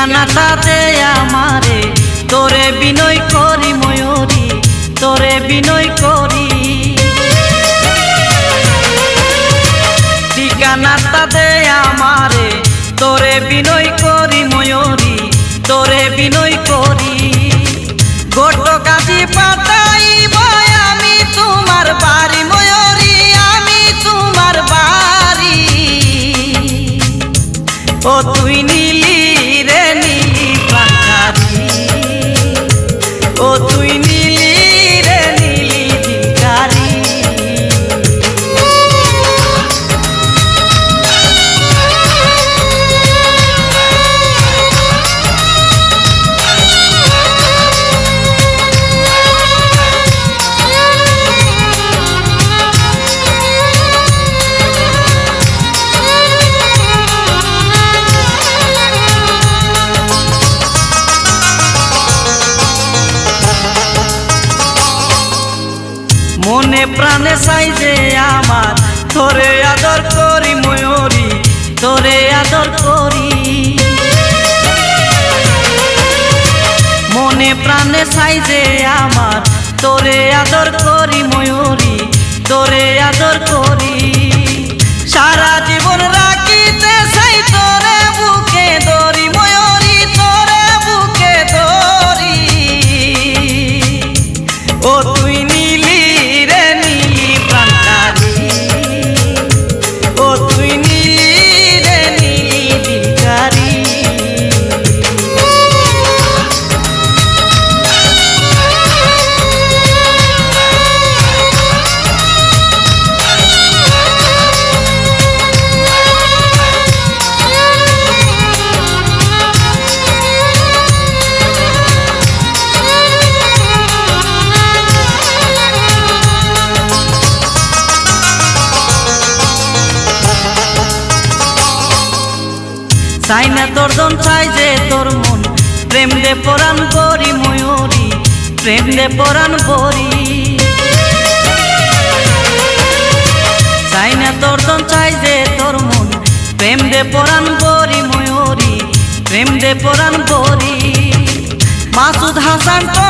ঠিকানাটা দে আমারে, তোরে বিনয় করি ময়ূরী, তোরে বিনয় করি। ঠিকানাটা দে আমারে, তোরে বিনয় করি ময়ূরী, তোরে বিনয় করি। ঘটকাজি পাঠাইব আমি তোমার বাড়ি ময়ূরী, আমি তোমার বাড়ি। ও তুই নীলি রে নীলি প্রাণকারী, ও তুই নীলি রে নীলি ভিখারি। মনে প্রাণে চাই যে আমার, তোরে আদর করি ময়ূরী, তোরে আদর করি। মনে প্রাণে চাই যে আমার, তোরে আদর করি ময়ূরী, তোরে আদর করি। সারা জীবন রাখিতে চাই তোরে বুকে ধরি ময়ূরী, তোরে বুকে ধরি। ও তুই নীলি রে নীলি প্রাণকারী, ও তুই নীলি রে নীলি ভিখারি। চাই না তোর জন, চাই যে তোর মন, প্রেম দে পরাণ বরি ময়ূরী, প্রেম দে পরাণ বরি। চাই না তোর জন, চাই যে তোর মন, প্রেম দে পরাণ বরি ময়ূরী, প্রেম দে পরাণ বরি। মাসুদ হাসান তো